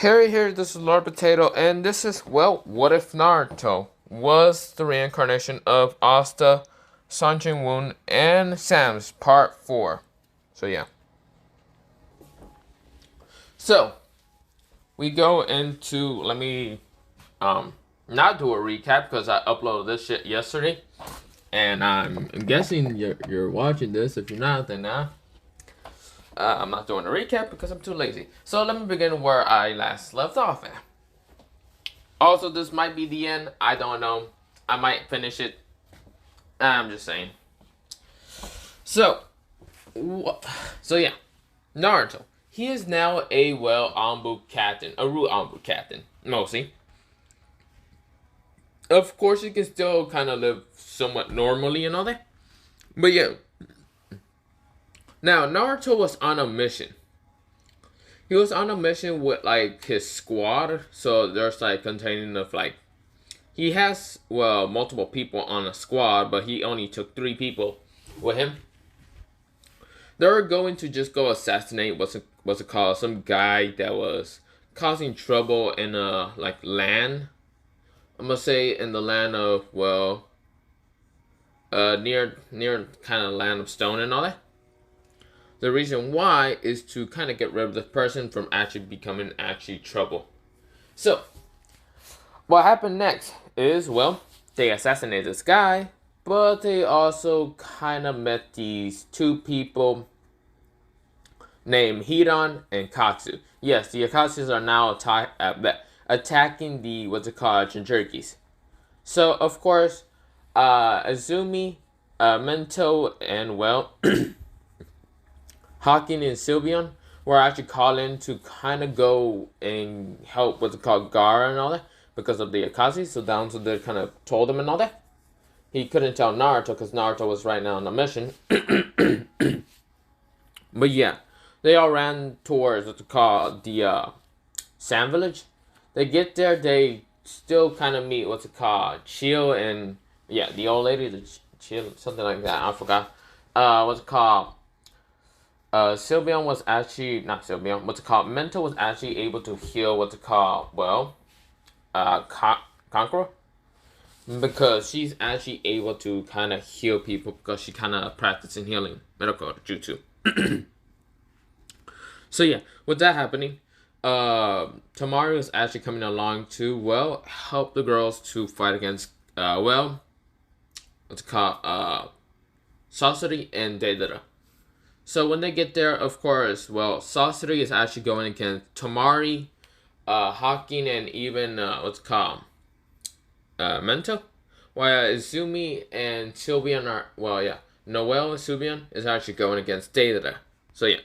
Harry here, this is Lord Potato, and this is, well, what if Naruto was the reincarnation of Asta, Jin-Woo, and Sam's part 4. So yeah. So, we go into, let me, not do a recap, because I uploaded this shit yesterday, and I'm guessing you're watching this. If you're not, then I'm not doing a recap because I'm too lazy. So let me begin where I last left off at. Also, this might be the end. I don't know. I might finish it. I'm just saying. So yeah. Naruto. He is now a Anbu captain. A real Anbu captain. Mostly. Of course, he can still kind of live somewhat normally and all that. But yeah. Now, Naruto was on a mission. He was on a mission with, like, his squad. So, there's, like, containing of, like... He has, multiple people on a squad. But he only took 3 people with him. They're going to just go assassinate, what's it called? Some guy that was causing trouble in, land. I'm gonna say in the land of, near kind of land of stone and all that. The reason why is to kind of get rid of the person from actually becoming trouble. So, what happened next is, they assassinated this guy, but they also kind of met these 2 people named Hidan and Katsu. Yes, the Akatsus are now attacking the, Jinchurikis. So, of course, Azumi, Mento, and, Hawking and Sylveon were actually called in to kind of go and help Gaara and all that because of the Akashi. So they kind of told him and all that. He couldn't tell Naruto because Naruto was right now on a mission. But yeah, they all ran towards the Sand Village. They get there, they still kind of meet Chill and the old lady, the Chill, something like that. I forgot. Sylveon was actually, not Sylveon, Mento was actually able to heal Conqueror. Because she's actually able to kind of heal people because she kind of practicing healing, medical jutsu. So yeah, with that happening, Tamari is actually coming along to, help the girls to fight against, Sasori and Deidara. So when they get there, of course, Sasori is actually going against Tamari, Hawking, and even, Mento. While Izumi and Sylveon are, Noelle and Sylveon is actually going against Deidara. So yeah.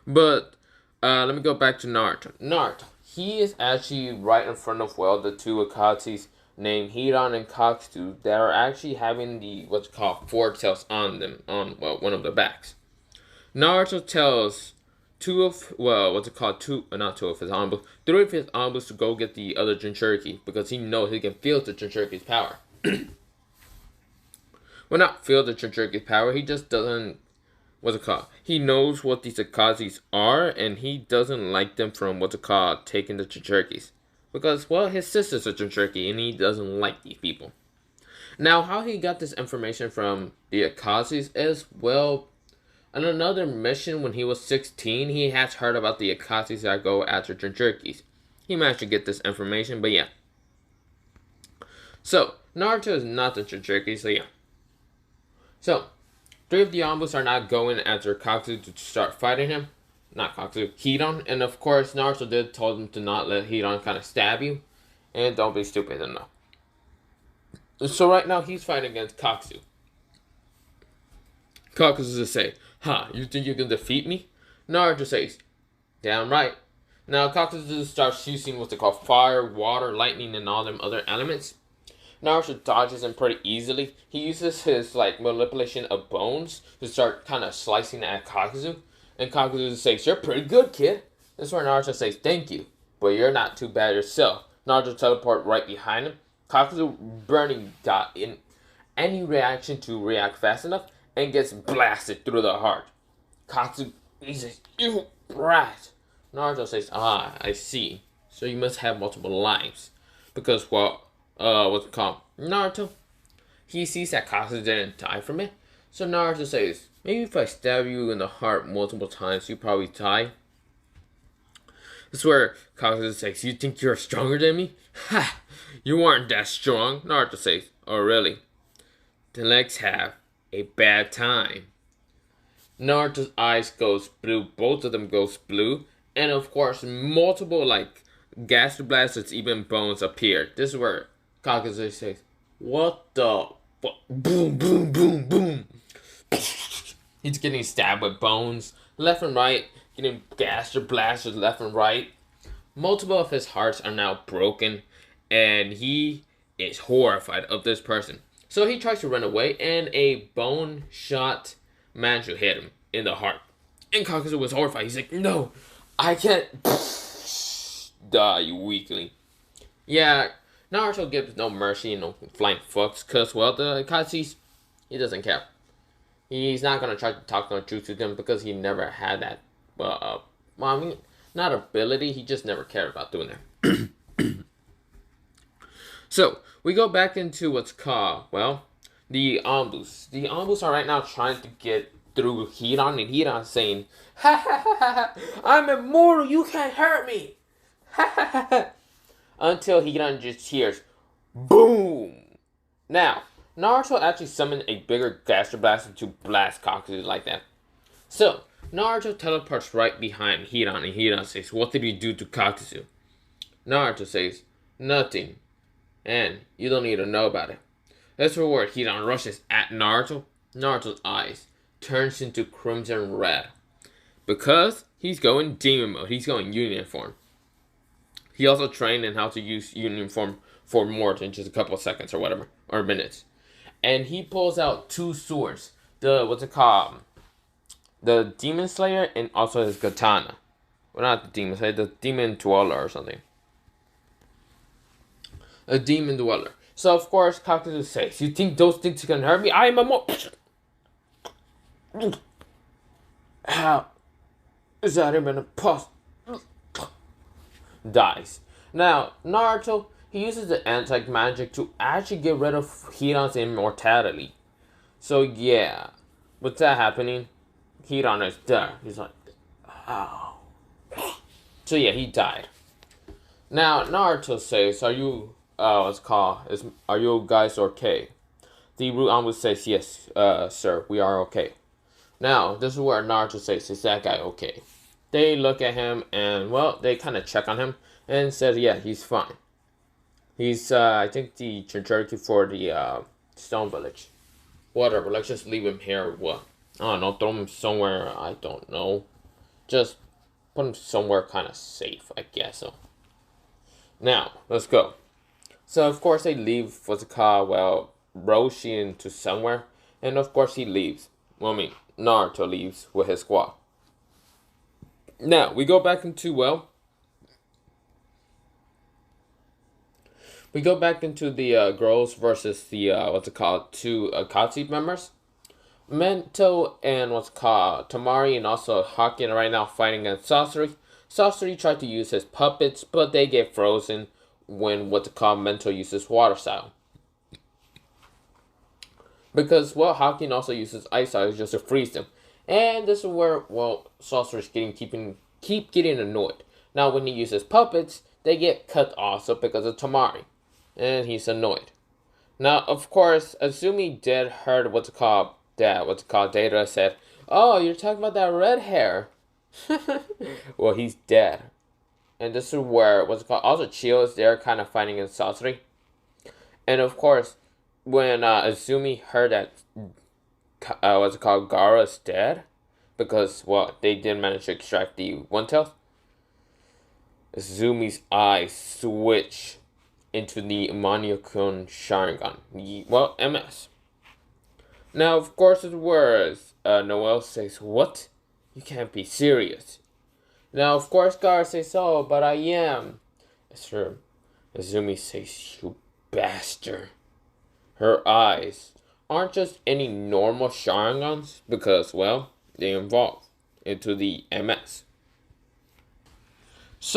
But, let me go back to Naruto. Naruto, he is actually right in front of, the 2 Akatsu's named Hidan and Katsu that are actually having the fork tails on them, on one of their backs. Naruto tells 3 of his Anbus to go get the other Jinchuriki because he knows he can feel the Jinchuriki's power. Not feel the Jinchuriki's power, he just doesn't, he knows what these Akatsu's are and he doesn't like them from taking the Jinchurikis. Because, his sister's a Jinchuriki and he doesn't like these people. Now, how he got this information from the Akatsu's is, on another mission when he was 16, he has heard about the Akatsu's that go after Jinchurikis. He managed to get this information, but yeah. So, Naruto is not the Jinchuriki, so yeah. So, 3 of the Anbus are not going after Katsu to start fighting him. Not Katsu, Hidan. And of course, Naruto did told him to not let Hidan kind of stab you. And don't be stupid enough. So right now, he's fighting against Katsu. Katsu says, you think you can defeat me? Naruto says, damn right. Now, Katsu starts using fire, water, lightning, and all them other elements. Naruto dodges him pretty easily. He uses his, manipulation of bones to start kind of slicing at Katsu. And Kakuzu says, you're pretty good, kid. This is where Naruto says, thank you. But you're not too bad yourself. Naruto teleport right behind him. Kakuzu burning got in any reaction to react fast enough and gets blasted through the heart. Kakuzu, he says, you brat. Naruto says, ah, I see. So you must have multiple lives. Because, well, what's it called? Naruto, he sees that Kakashi didn't die from it. So Naruto says, maybe if I stab you in the heart multiple times, you probably die. This is where Kakashi says, you think you're stronger than me? Ha! You aren't that strong. Naruto says, oh really? Then let's have a bad time. Naruto's eyes goes blue, both of them goes blue, and of course multiple like gas blasters, even bones appear. This is where Kakashi says, what the fuck? Boom, boom, boom, boom. He's getting stabbed with bones left and right, getting gas blasters left and right. Multiple of his hearts are now broken, and he is horrified of this person. So he tries to run away, and a bone shot managed to hit him in the heart. And Kakashi was horrified. He's like, no, I can't die, you weakling. Yeah, Naruto gives no mercy and no flying fucks, because, well, the Kakashi, he doesn't care. He's not going to try to talk no truth to them because he never had that, well, I mean, not ability, he just never cared about doing that. So, we go back into what's called, well, the Anbus. The Anbus are right now trying to get through Hiran, and Hiran saying, ha ha ha ha, I'm immortal, you can't hurt me. Ha ha ha ha. Until Hiran just hears, boom. Now, Naruto actually summoned a bigger Gaster Blaster to blast Kakashi like that. So, Naruto teleports right behind Hiran, and Hiran says, what did you do to Kakashi? Naruto says, nothing. And you don't need to know about it. That's where Hiran rushes at Naruto. Naruto's eyes turns into crimson red. Because he's going demon mode. He's going union form. He also trained in how to use union form for more than just a couple of seconds or whatever. Or minutes. And he pulls out two swords. What's it called? The Demon Slayer and also his katana. Well, not the Demon Slayer, the Demon Dweller or something. A Demon Dweller. So, of course, Kakashi says, you think those things can hurt me? I am a more... How is that even possible? Dies. Now, Naruto, he uses the anti-magic to actually get rid of Hiran's immortality. So, yeah. With that happening, Hiran is there. He's like, ow. So, yeah, he died. Now, Naruto says, are you... are you guys okay? The Root Anbu says, yes, sir, we are okay. Now, this is where Naruto says, is that guy okay? They look at him and, well, they kind of check on him and said, yeah, he's fine. He's, I think, the Jinchuriki for the Stone Village. Whatever, let's just leave him here or what? I don't know, throw him somewhere, I don't know. Just put him somewhere kind of safe, I guess so. Now, let's go. So, of course, they leave, what's it called, well, Roshi into somewhere. And, of course, he leaves. Well, I mean, Naruto leaves with his squad. Now, we go back into, well... We go back into the girls versus the, what's it called, two Akatsuki members. Mento and what's it called, Tamari and also Haki are right now fighting against Sasori. Sasori tried to use his puppets, but they get frozen when what's it called, Mento uses water style. Because, well, Haki also uses ice style just to freeze them. And this is where, well, Sasori's keep getting annoyed. Now, when he uses puppets, they get cut also because of Tamari. And he's annoyed. Now, of course, Azumi did heard Data said, oh, you're talking about that red hair. Well, he's dead. And this is where, also Chio is there kind of fighting against Sasori. And of course, when Azumi heard that, Gaara's dead, because, well, they didn't manage to extract the one-tails, Azumi's eyes switch into the Maniokun Sharingan. Well, MS. Now, of course, it was Noel says, what? You can't be serious. Now, of course, Gaara says, oh, but I am. Sir, Azumi says, you bastard. Her eyes aren't just any normal Sharingans because, well, they evolve into the MS.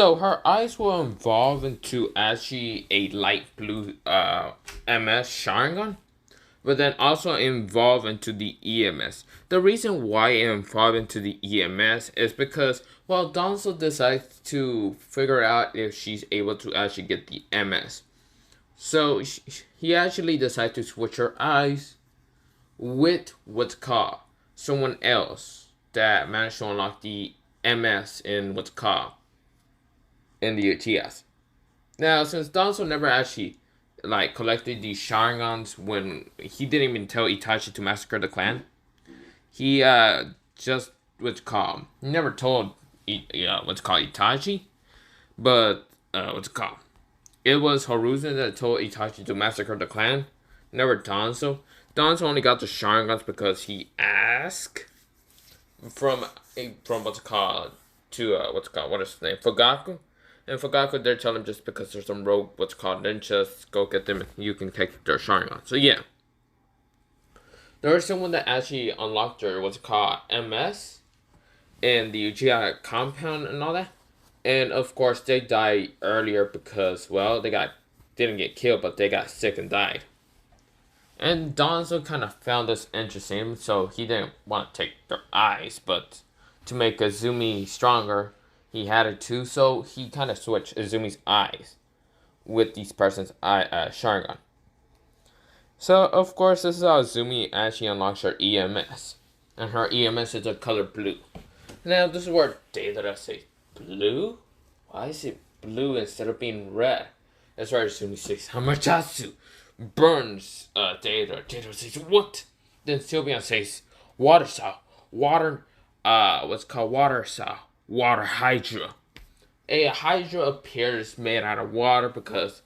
So her eyes will evolve into actually a light blue MS Sharingan, but then also evolve into the EMS. The reason why it evolved into the EMS is because, well, Donzo decides to figure out if she's able to actually get the MS. So he actually decides to switch her eyes with what's called someone else that managed to unlock the MS in what's called in the TS. Now, since Donzo never actually collected these Sharingans when he didn't even tell Itachi to massacre the clan, he just what's called he never told what's called Itachi, but what's called it was Horuzen that told Itachi to massacre the clan, never Donzo. Donzo only got the Sharingans because he asked from what's called to what is his name, Fugaku. And Fugaku, they're telling him just because there's some rogue what's called ninjas, go get them and you can take their Sharingan. So yeah, there was someone that actually unlocked their what's called MS in the Uchiha compound and all that. And of course they died earlier because, well, didn't get killed, but they got sick and died. And Donzo kind of found this interesting, so he didn't want to take their eyes, but to make Azumi stronger, he had it too, so he kind of switched Azumi's eyes with these person's Sharingan. So, of course, this is how Azumi actually unlocks her EMS. And her EMS is a color blue. Now, this is where Deidara says, blue? Why is it blue instead of being red? That's where Azumi says, Hamachatsu burns Deidara. Deidara says, what? Then Sylveon says, water saw. Water, what's called water saw. Water Hydra. A Hydra appears made out of water because,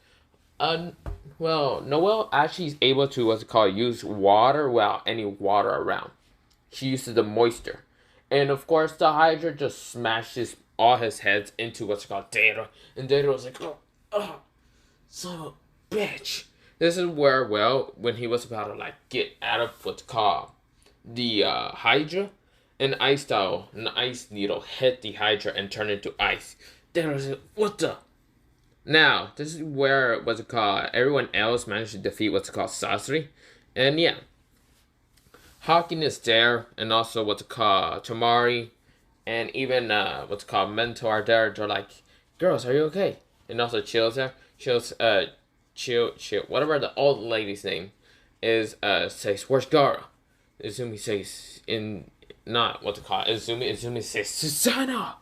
Noelle actually is able to, use water without any water around. She uses the moisture. And of course, the Hydra just smashes all his heads into Deidara. And Deidara was like, oh, son of a bitch. This is where, when he was about to, get out of what's called the Hydra, an ice needle hit the Hydra and turned into ice. Deidara said, what the? Now, this is where, everyone else managed to defeat Sasori. And yeah, Hawking is there, and also Tamari, and even, Mento are there. They're like, girls, are you okay? And also Chill's there. Chill, whatever the old lady's name is, says, where's Gara? Izumi says, Izumi says, Susanoo!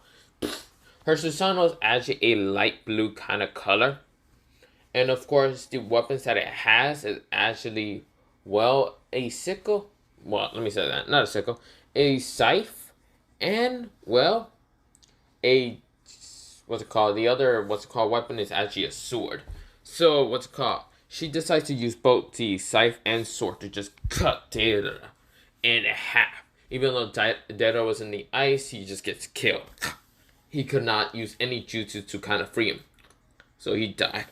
Her Susanoo is actually a light blue kind of color. And of course, the weapons that it has is actually, a sickle. Well, let me say that. Not a sickle. A scythe. And, a, the other, weapon is actually a sword. So, she decides to use both the scythe and sword to just cut Deidara in half. Even though Deidara was in the ice, he just gets killed. He could not use any jutsu to kind of free him. So he died.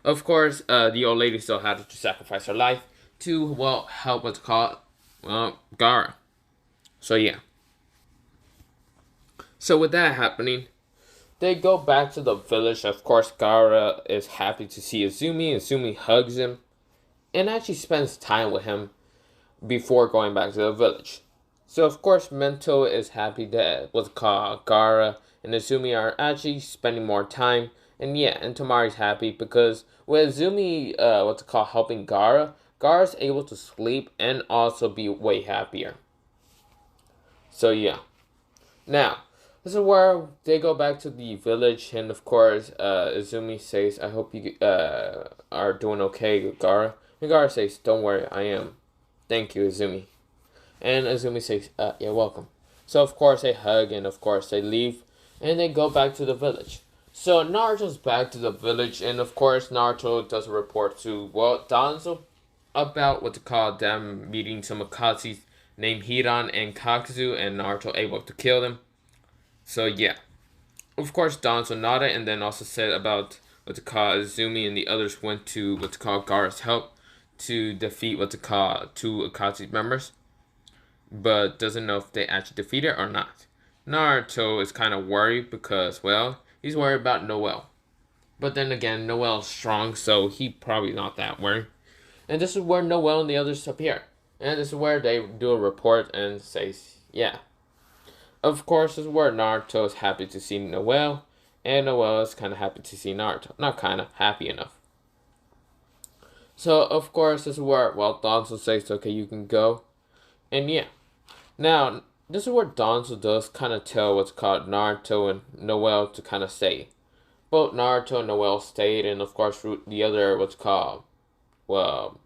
Of course, the old lady still had to sacrifice her life to, help Gara. So yeah. So with that happening, they go back to the village. Of course, Gara is happy to see Izumi. Izumi hugs him and actually spends time with him before going back to the village. So of course, Mento is happy that Gara and Izumi are actually spending more time. And yeah, and Tamari's happy because with Izumi, helping Gara's able to sleep and also be way happier. So yeah. Now, this is where they go back to the village, and of course, Izumi says, I hope you are doing okay, Gara. And Gara says, don't worry, I am. Thank you, Izumi. And Izumi says, you're welcome. So of course they hug, and of course they leave, and they go back to the village. So Naruto's back to the village, and of course Naruto does a report to, Danzo about them meeting some Akatsuki named Hiran and Kakuzu, and Naruto able to kill them. So yeah. Of course Danzo nodded, and then also said about Izumi and the others went to Gaara's help to defeat two Akatsuki members, but doesn't know if they actually defeated or not. Naruto is kind of worried because, He's worried about Noel. But then again, Noel's strong, so he probably not that worried. And this is where Noel and the others appear. And this is where they do a report and say, yeah. Of course, this is where Naruto is happy to see Noel. And Noel is kind of happy to see Naruto. Not kind of, happy enough. So, of course, this is where, well, Danzo says, okay, you can go. And yeah. Now, this is where Danzo does kind of tell what's called Naruto and Noel to kind of stay. Both Naruto and Noel stayed, and of course, the other, what's called, well,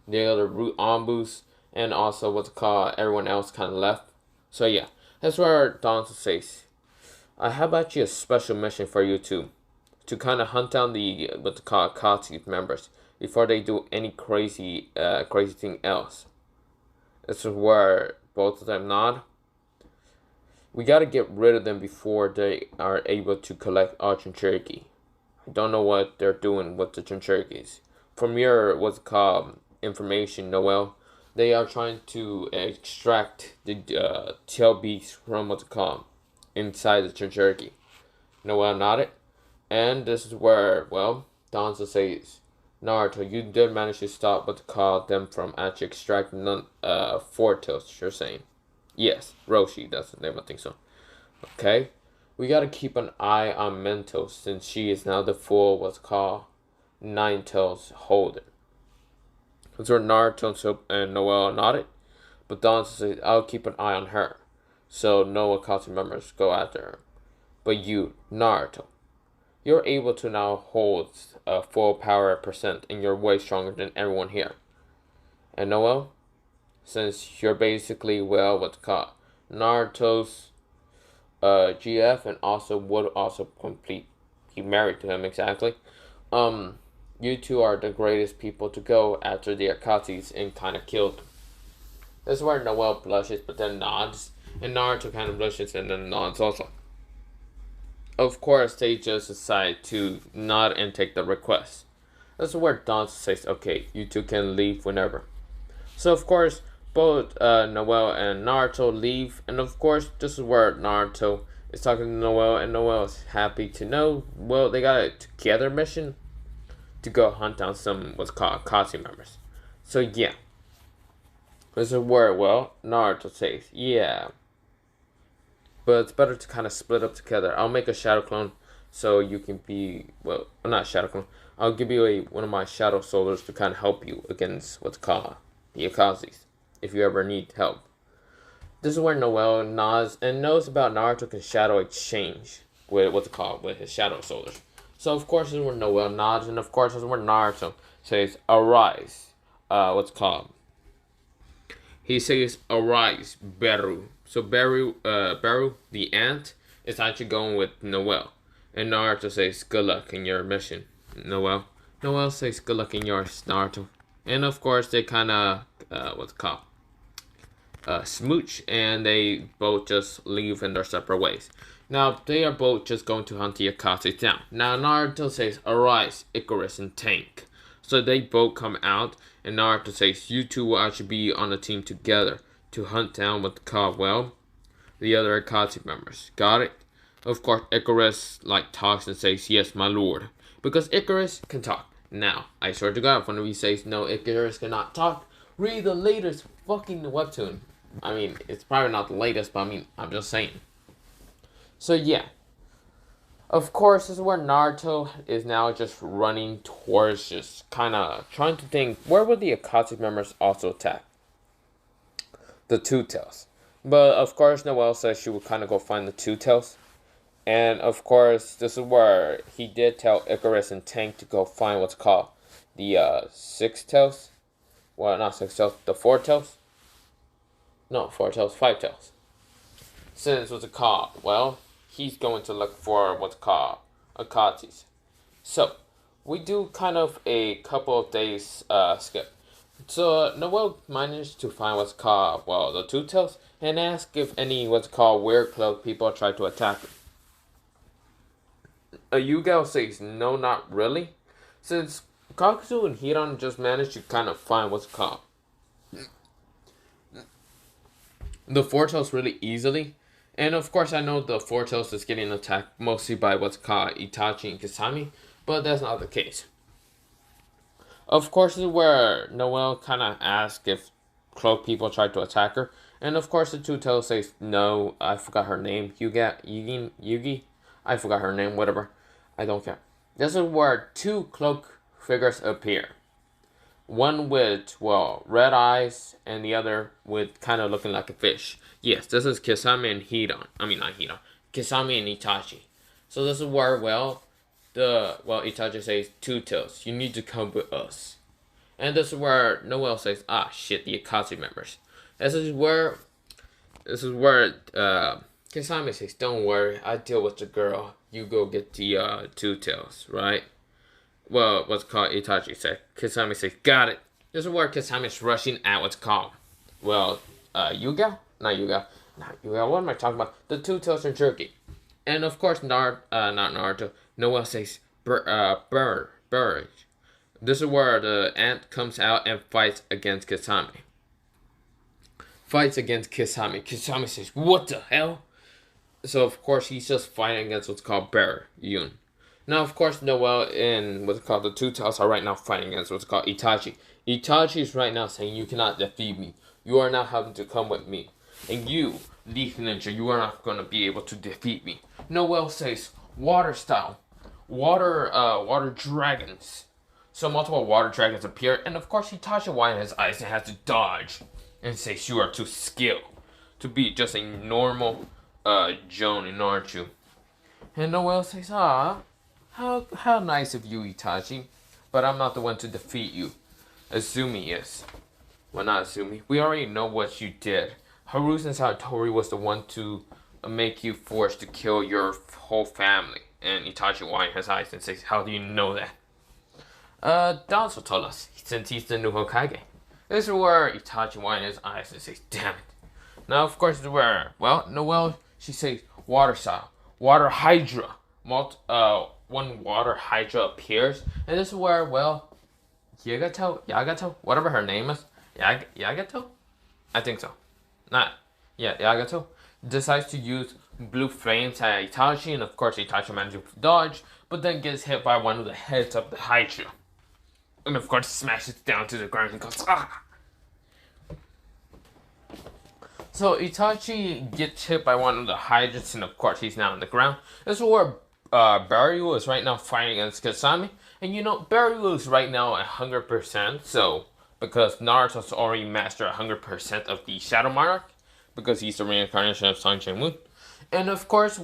the other Root Ambus, and also what's called, everyone else kind of left. So yeah, that's where Danzo says, I have actually a special mission for you two, to kind of hunt down the, what's called, Akatsuki members, before they do any crazy thing else. This is where both of them nod. We gotta get rid of them before they are able to collect our Jinchuriki. I don't know what they're doing with the Jinchurikis. From your, what's called, information, Noel, they are trying to extract the tail beast from what's called, inside the Jinchuriki. Noel nodded. And this is where, well, Danzo says, Naruto, you did manage to stop what's called them from actually extracting 4 tails, you're saying. Yes, Roshi, that's the name, I think so. Okay, we gotta keep an eye on Mentos, since she is now the full, what's called, 9 tails holder. That's where Naruto and Noel nodded, but Danzo said, I'll keep an eye on her, so no Akatsuki members go after her. But you, Naruto, you're able to now hold a full power percent, and you're way stronger than everyone here. And Noel, since you're basically, well, what's called, Naruto's GF, and also would also be married to him exactly. You two are the greatest people to go after the Akatsukis and kind of kill them. This is where Noel blushes, but then nods, and Naruto kind of blushes and then nods also. Of course, they just decide to nod and take the request. This is where Danzo says, okay, you two can leave whenever. So, of course, both Noel and Naruto leave, and of course, this is where Naruto is talking to Noel, and Noel is happy to know, well, they got a together mission to go hunt down some, what's called, Akatsuki members. So, yeah. This is where, well, Naruto says, yeah. But it's better to kind of split up together. I'll make a shadow clone so you can be, well, not shadow clone. I'll give you one of my shadow soldiers to kind of help you against what's called the Akatsuki, if you ever need help. This is where Noel nods and knows about Naruto can shadow exchange with what's called, with his shadow soldiers. So of course this is where Noel nods, and of course this is where Naruto says, arise, what's called. He says, arise, Beru. So Beru, the ant, is actually going with Noel. And Naruto says, good luck in your mission, Noel. Noel says, good luck in yours, Naruto. And of course, they kind of, what's it called? Smooch, and they both just leave in their separate ways. Now, they are both just going to hunt the Akatsuki down. Now, Naruto says, arise, Icarus and Tank. So they both come out, and Naruto says, you two will actually be on a team together to hunt down what's called, well, the other Akatsuki members. Got it? Of course, Icarus, talks and says, yes, my lord. Because Icarus can talk. Now, I swear to God, if one of you says, no, Icarus cannot talk, read the latest fucking webtoon. I mean, it's probably not the latest, but I mean, I'm just saying. So, yeah. Of course, this is where Naruto is now just running towards, just kind of trying to think, where would the Akatsuki members also attack? The Two Tails. But, of course, Noel says she would kind of go find the Two Tails. And, of course, this is where he did tell Icarus and Tank to go find what's called the Six Tails. Well, not Six Tails, the Four Tails. No, Four Tails, Five Tails. Since what's it called? Well, he's going to look for what's called Akatsuki. So, we do kind of a couple of days skip. So, Noel managed to find what's called, well, the Two Tails, and ask if any what's called weird cloak people try to attack him. Yugal says, no, not really. Since Kakuzu and Hiran just managed to kind of find what's called the Four Tails really easily. And of course, I know the Four Tails is getting attacked mostly by what's called Itachi and Kisame, but that's not the case. Of course, this is where Noelle kind of asks if cloak people tried to attack her. And of course, the Two Tails says, no, I forgot her name. Yugi? I forgot her name, whatever. I don't care. This is where two cloak figures appear. One with, well, red eyes, and the other with kind of looking like a fish. Yes, this is Kisame and Hidan. I mean, not Hidan. Kisame and Itachi. So this is where, Itachi says, Two Tails, you need to come with us. And this is where Noelle says, ah, shit, the Akatsuki members. This is where Kisame says, don't worry, I deal with the girl. You go get the Two Tails, right? Well, what's called Itachi said. Kisame says, got it. This is where Kisame is rushing at what's called, Yuga? Not Yuga. What am I talking about? The Two Tails and Jerky. And of course, not Naruto. Noelle says, Burge. This is where the ant comes out and fights against Kisame. Kisame says, what the hell? So, of course, he's just fighting against what's called Yun. Now, of course, Noelle and what's called the Two Tails are right now fighting against what's called Itachi. Itachi is right now saying, you cannot defeat me. You are now having to come with me. And you, Leaf Ninja, you are not going to be able to defeat me. Noelle says, water style. Water dragons. So multiple water dragons appear. And of course, Itachi widens his eyes and has to dodge. And says, you are too skilled to be just a normal Jonin, aren't you? And Noelle says, how nice of you, Itachi. But I'm not the one to defeat you. Azumi is. Well, not Azumi. We already know what you did. Haruzen Satori was the one to make you forced to kill your whole family. And Itachi widens his eyes and says, how do you know that? Danzo told us, since he's the new Hokage. This is where Itachi widens his eyes and says, damn it. Now, of course, this is where, Noelle, she says, water style. Water Hydra. One water Hydra appears. And this is where, Yagato, whatever her name is. Yagato? I think so. Yagato. Decides to use blue flames at Itachi. And of course, Itachi manages to dodge. But then gets hit by one of the heads of the Hydra. And of course, smashes down to the ground and goes, ah! So Itachi gets hit by one of the Hydras, and of course he's now on the ground. This is where Baryu is right now fighting against Kasami. And you know, Baryu is right now at 100%, so because Naruto's already mastered 100% of the Shadow Monarch, because he's the reincarnation of Sun Jin-Woo. And of course,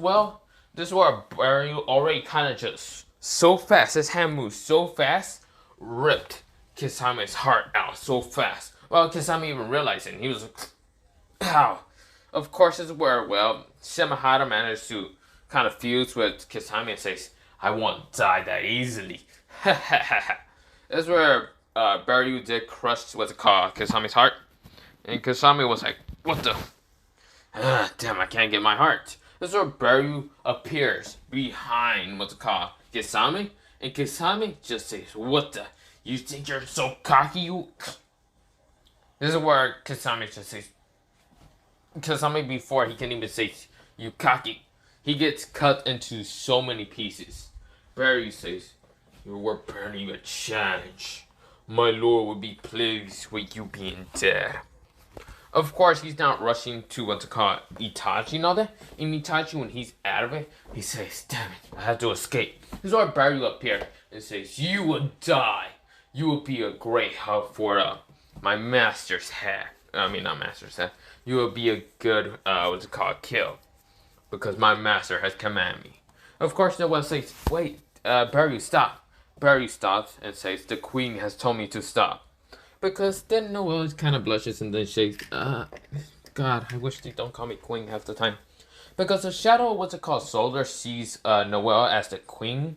this is where Baryu already kind of just so fast, his hand moves so fast, ripped Kisame's heart out so fast. Well, Kisame even realized it, and he was like, ow. Of course, this is where, Shimahara managed to kind of fuse with Kisame and says, I won't die that easily. This is where Baryu did crush what's it called, Kisame's heart. And Kisame was like, what the? Damn, I can't get my heart. This is where Baryu appears behind what's it called, Kisame. And Kisame just says, what the? You think you're so cocky, you? This is where Kisame just says, Kisame before he can even say, you cocky. He gets cut into so many pieces. Barry says, you were burning a challenge. My lord would be pleased with you being dead. Of course, he's not rushing to what's it called, Itachi and all that. And Itachi, when he's out of it, he says, damn it, I have to escape. This is why Barry will appear and says, you will die. You will be a great help for my master's head. I mean, not master's head. You will be a good, kill. Because my master has commanded me. Of course, no one says, wait, Barry, stop. Barry stops and says, the queen has told me to stop. Because then Noelle kind of blushes and then shakes. God, I wish they don't call me queen half the time. Because the shadow, Soldier sees Noelle as the queen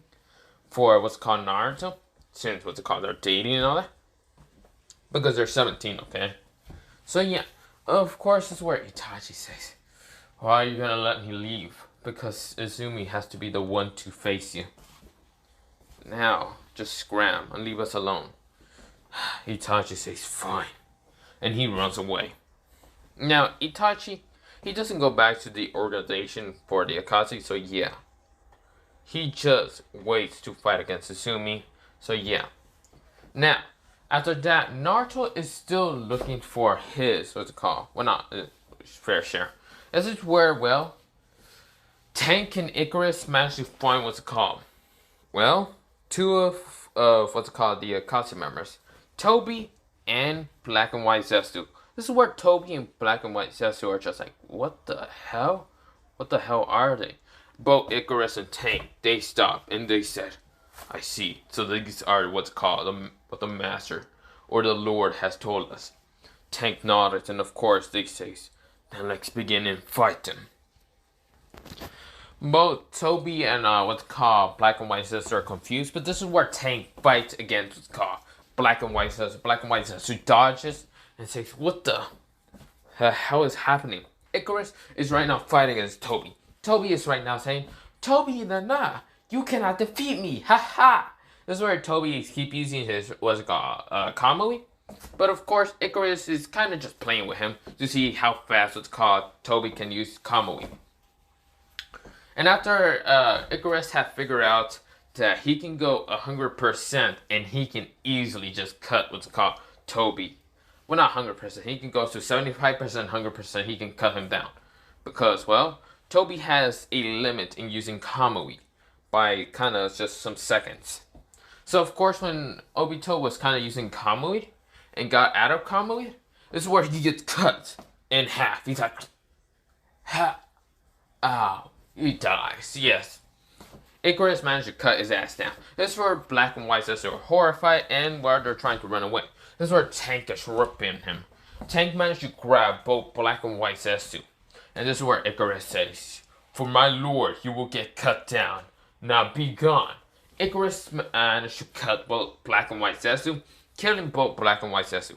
for what's called Naruto. Since they're dating and all that. Because they're 17, okay? So yeah, of course, that's where Itachi says, why are you gonna let me leave? Because Izumi has to be the one to face you. Now, just scram and leave us alone. Itachi says, fine. And he runs away. Now, Itachi, He doesn't go back to the organization for the Akatsuki, so yeah. He just waits to fight against Tsumi, so yeah. Now, after that, Naruto is still looking for his, what's it called? Well, not fair share. This is where, well, Tank and Icarus managed to find what's it called? Well, two of what's it called, the Akatsuki members. Toby and Black and White Zestu. This is where Toby and Black and White Zestu are just like, what the hell? What the hell are they? Both Icarus and Tank, they stopped and they said, I see. So these are what's called what the Master or the Lord has told us. Tank nodded, and of course they say, then let's begin and fight them. Both Toby and what's called Black and White Sister are confused, but this is where Tank fights against what's called Black and White Sister. Black and White Sister dodges and says, what the hell is happening? Icarus is right now fighting against Toby. Toby is right now saying, Toby, nah, you cannot defeat me, ha. This is where Toby keeps using his, what's it called, Kamui. But of course, Icarus is kind of just playing with him to see how fast what's called Toby can use Kamui. And after Icarus had figured out that he can go 100% and he can easily just cut what's called Toby. Well, not 100%. He can go to 75%, 100%. He can cut him down. Because, well, Toby has a limit in using Kamui by kind of just some seconds. So, of course, when Obito was kind of using Kamui and got out of Kamui, this is where he gets cut in half. He's like, ha, ow, he dies, yes. Icarus managed to cut his ass down. This is where Black and White Sisters are horrified and where they're trying to run away. This is where Tank is ripping him. Tank managed to grab both Black and White Sisters. And this is where Icarus says, for my lord, you will get cut down. Now be gone. Icarus managed to cut both Black and White Zetsu, killing both Black and White Zetsu.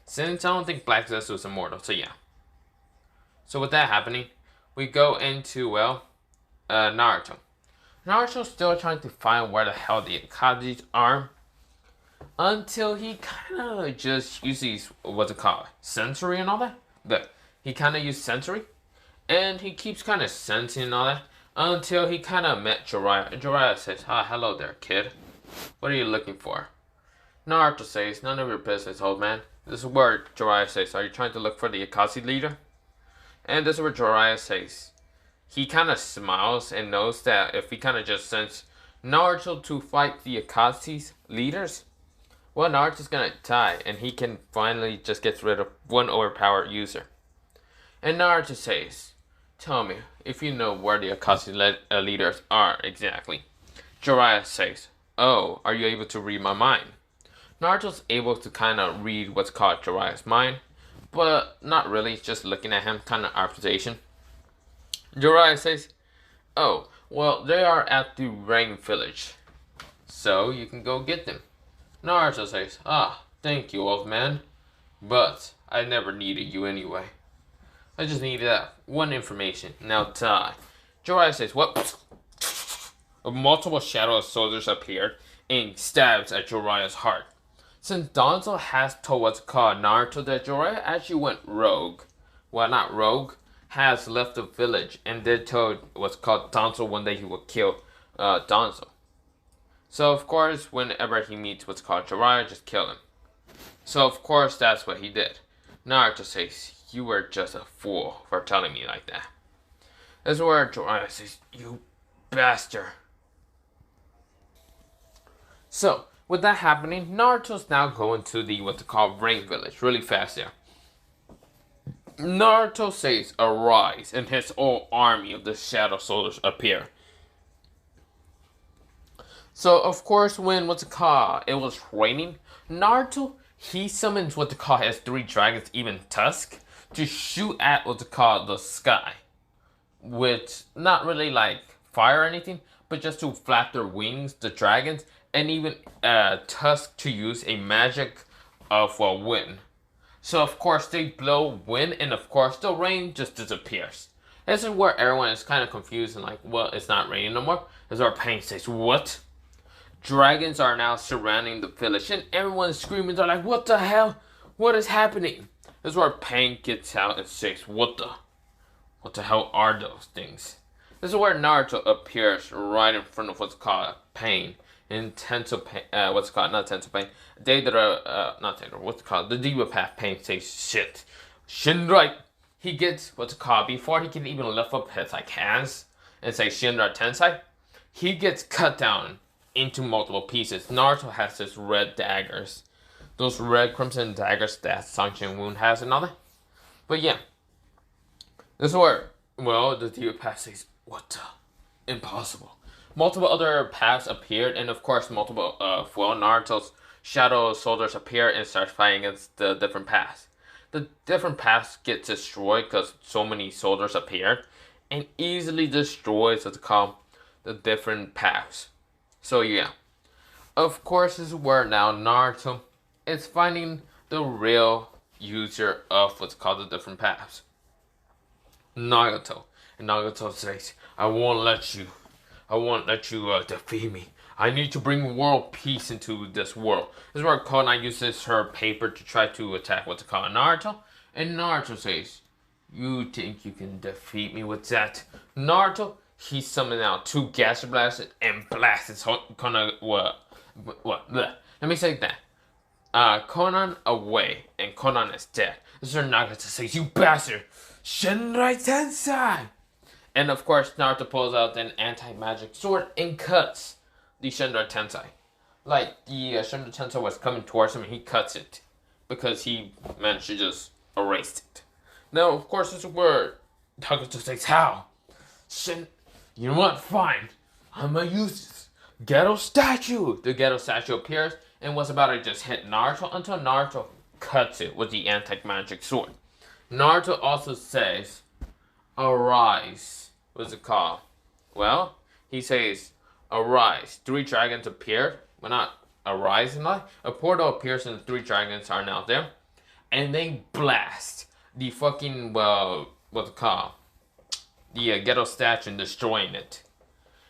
Since I don't think Black Zetsu is immortal, so yeah. So with that happening, we go into, well, Naruto. Naruto's still trying to find where the hell the Akatsuki's are. Until he kind of just uses, what's it called, sensory and all that. But he kind of used sensory. And he keeps kind of sensing and all that. Until he kind of met Jiraiya. And Jiraiya says, hello there, kid. What are you looking for? Naruto says, none of your business, old man. This is where Jiraiya says, are you trying to look for the Akatsuki leader? And this is where Jiraiya says, he kind of smiles and knows that if he kind of just sends Naruto to fight the Akatsuki's leaders, well, Naruto's gonna die, and he can finally just get rid of one overpowered user. And Naruto says, tell me if you know where the Akatsuki leaders are exactly. Jiraiya says, oh, are you able to read my mind? Naruto's able to kind of read what's called Jiraiya's mind, but not really, just looking at him, kind of observation. Jiraiya says, oh, well, they are at the Rain Village, so you can go get them. Naruto says, thank you, old man, but I never needed you anyway. I just needed that one information. Now die. Jiraiya says, what? Multiple shadow soldiers appeared and stabs at Jiraiya's heart. Since Danzo has told what's called Naruto that Jiraiya actually went rogue. Well, not rogue. Has left the village and then told what's called Danzo one day he would kill Danzo. So of course, whenever he meets what's called Jiraiya, just kill him. So of course, that's what he did. Naruto says, you were just a fool for telling me like that. That's where Jiraiya says, you bastard. So, with that happening, Naruto's now going to the what's called Rain Village really fast there. Naruto says, arise, and his whole army of the shadow soldiers appear. So, of course, when it was raining, Naruto, he summons what they call his 3 dragons, even Tusk, to shoot at what they call the sky. With not really like fire or anything, but just to flap their wings, the dragons, and even Tusk to use a magic of wind. So, of course, they blow wind, and of course, the rain just disappears. This is where everyone is kind of confused and like, well, it's not raining no more. As our Pain says, what? Dragons are now surrounding the village, and everyone is screaming. They're like, what the hell? What is happening? This is where Pain gets out and says, what the? What the hell are those things? This is where Naruto appears right in front of what's called pain. Intense pain, what's called, not intense pain. Not Deidara, what's called, the Diva Path pain says shit. Shinrai, he gets what's called, before he can even lift up his like hands and say Shinra Tensei, he gets cut down into multiple pieces. Naruto has his red daggers. Those red crimson daggers that Jin-Woo has and all that. But yeah. This is where, well, the Diva Path says, what the? Impossible. Multiple other paths appeared, and of course, multiple, Naruto's shadow soldiers appear and start fighting against the different paths. The different paths get destroyed because so many soldiers appeared, and easily destroys what's called the different paths. So yeah. Of course, this is where now Naruto is finding the real user of what's called the different paths. Nagato. And Nagato says, I won't let you defeat me. I need to bring world peace into this world. This is where Konan uses her paper to try to attack what's called Naruto. And Naruto says, you think you can defeat me with that? Naruto, he summoned out 2 gas blasts and blasts Konan, let me say that. Konan away, and Konan is dead. This is where Nagato says, you bastard! Shinrai Tensei! And of course, Naruto pulls out an anti-magic sword and cuts the Shinrai Tensei. Like, the Shinrai Tensei was coming towards him and he cuts it. Because he managed to just erase it. Now, of course, this is where Nagato says, how? You know what? Fine. I'm gonna use this ghetto statue. The ghetto statue appears and was about to just hit Naruto until Naruto cuts it with the anti-magic sword. Naruto also says, arise. What's it called? Well, he says, arise. 3 dragons appeared. Well, not arise and like. A portal appears and the 3 dragons are now there. And they blast the fucking, well, what's it called? The ghetto statue and destroying it.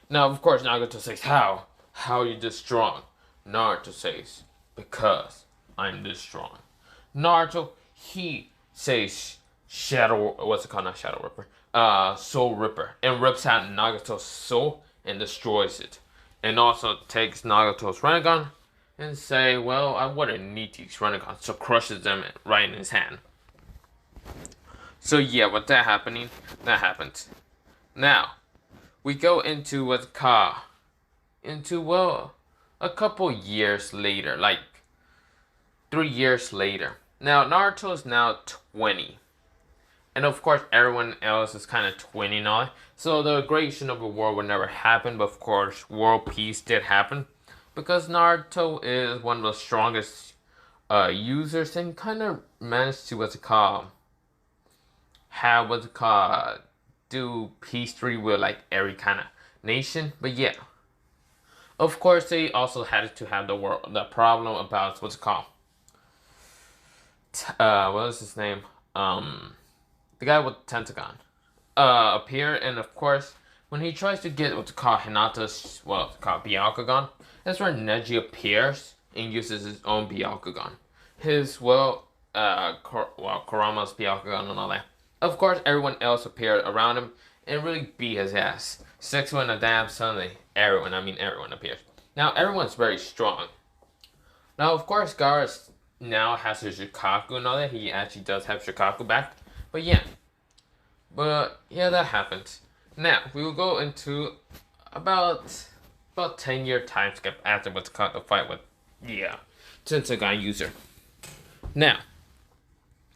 Now, of course, Nagato says, how? How are you this strong? Naruto says, because I'm this strong. Naruto, he says what's it called? Not Shadow Ripper. Soul Ripper. And rips out Nagato's soul and destroys it. And also takes Nagato's Rinnegan and say, well, I wouldn't need these Rinnegan. So crushes them right in his hand. So yeah, with that happening, that happens. Now, we go into what's called, well, a couple years later, like 3 years later. Now, Naruto is now 20. And of course, everyone else is kind of 20 now. So the Great Shinobi War would never happen. But of course, world peace did happen. Because Naruto is one of the strongest users. And kind of managed to, do peace treaty with like every kind of nation. But yeah. Of course, they also had to have the problem about what is his name? The guy with Tentagon appear, and of course, when he tries to get Hinata's Byakugan, that's where Neji appears and uses his own Byakugan. His Kurama's Byakugan and all that. Of course, everyone else appeared around him and really beat his ass. 6 when a damn Sunday. Everyone appears. Now, everyone's very strong. Now, of course, Gaara now has his Shikaku and all that. He actually does have Shikaku back. But yeah, that happens. Now, we will go into about 10-year time skip after what's called the fight with Tenseigan user. Now,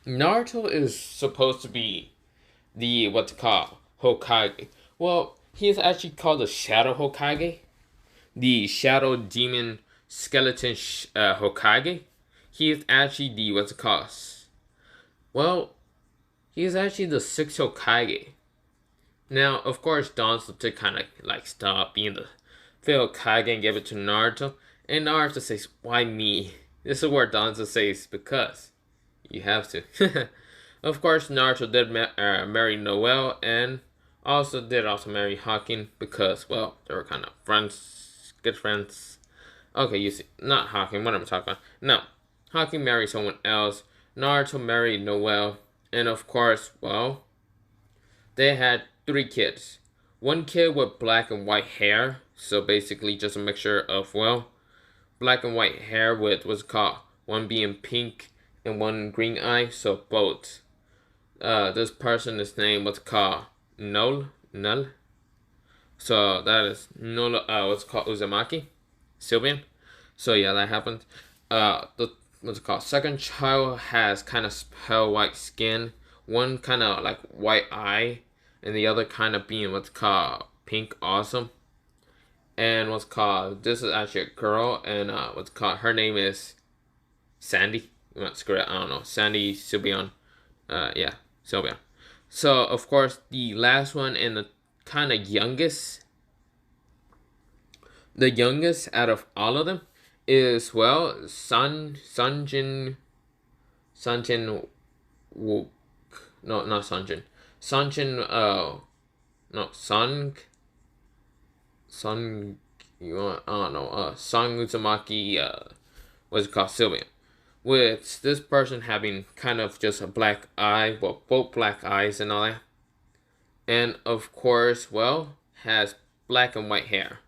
Naruto is supposed to be the Hokage. Well, he is actually called the Shadow Hokage, the Shadow Demon Skeleton Hokage. He is actually the he is actually the 6th Hokage. Now, of course, Danzo to kind of like stop being the 5th Hokage and give it to Naruto. And Naruto says, why me? This is where Danzo says, because you have to. Of course, Naruto did marry Noelle and also marry Hakim because, well, they were kind of friends, good friends. Okay, you see, not Hakim, what am I talking about? No, Hakim married someone else. Naruto married Noelle. And of course, well, they had 3 kids. One kid with black and white hair, so basically just a mixture of, well, black and white hair with what's called one being pink and one green eye, so both. This person is named what's called Null. So that is Null. What's called Uzumaki, Sylvian. So yeah, that happened. The what's it called? Second child has kind of pale white skin, one kind of like white eye, and the other kind of being what's called pink awesome. And what's called, this is actually a girl, and what's called, her name is Sandy. Screw it, I don't know. Sandy Sylvian. Yeah, Sylvian. So of course the last one and the kind of youngest, out of all of them is, well, Sanjin Wook. No, not Sanjin. Sun, I don't know, Sun Uzumaki, what's it called, Sylvian. With this person having kind of just a black eye, well, both black eyes and all that. And of course, well, has black and white hair.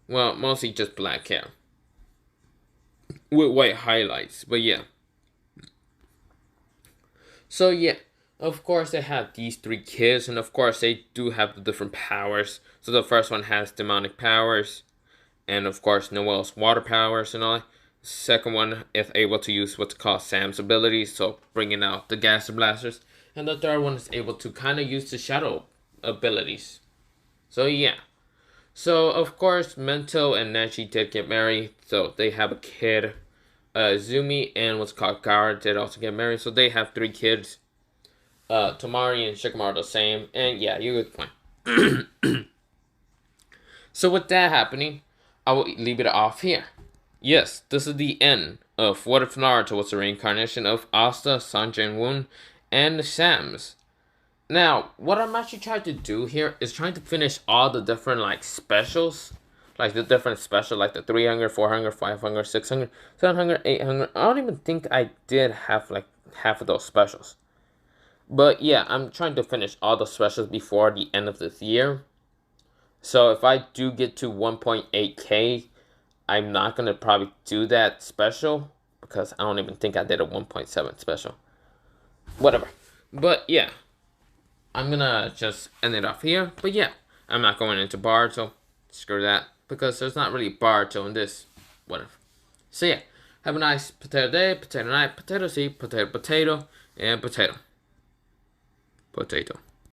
Well, mostly just black hair. With white highlights, but yeah. So yeah, of course they have these 3 kids, and of course they do have the different powers. So the first one has demonic powers, and of course Noel's water powers and all that. Second one is able to use what's called Sam's abilities, so bringing out the gas blasters. And the third one is able to kind of use the shadow abilities. So yeah. So of course Mento and Neji did get married, so they have a kid. Zumi and what's called Gara did also get married, so they have 3 kids. Tomari and Shikamaru are the same, and yeah, you would fine. So with that happening, I will leave it off here. Yes, this is the end of What If Naruto was a reincarnation of Asta, Jin-Woo, and the Sams. Now, what I'm actually trying to do here is trying to finish all the different like specials. Like the different special, like the 300, 400, 500, 600, 700, 800. I don't even think I did have like half of those specials. But yeah, I'm trying to finish all the specials before the end of this year. So if I do get to 1.8k, I'm not going to probably do that special, because I don't even think I did a 1.7 special. Whatever. But yeah, I'm going to just end it off here. But yeah, I'm not going into bar, so screw that, because there's not really bar till in this. Whatever. So yeah, have a nice potato day, potato night, potato seed, potato, and potato.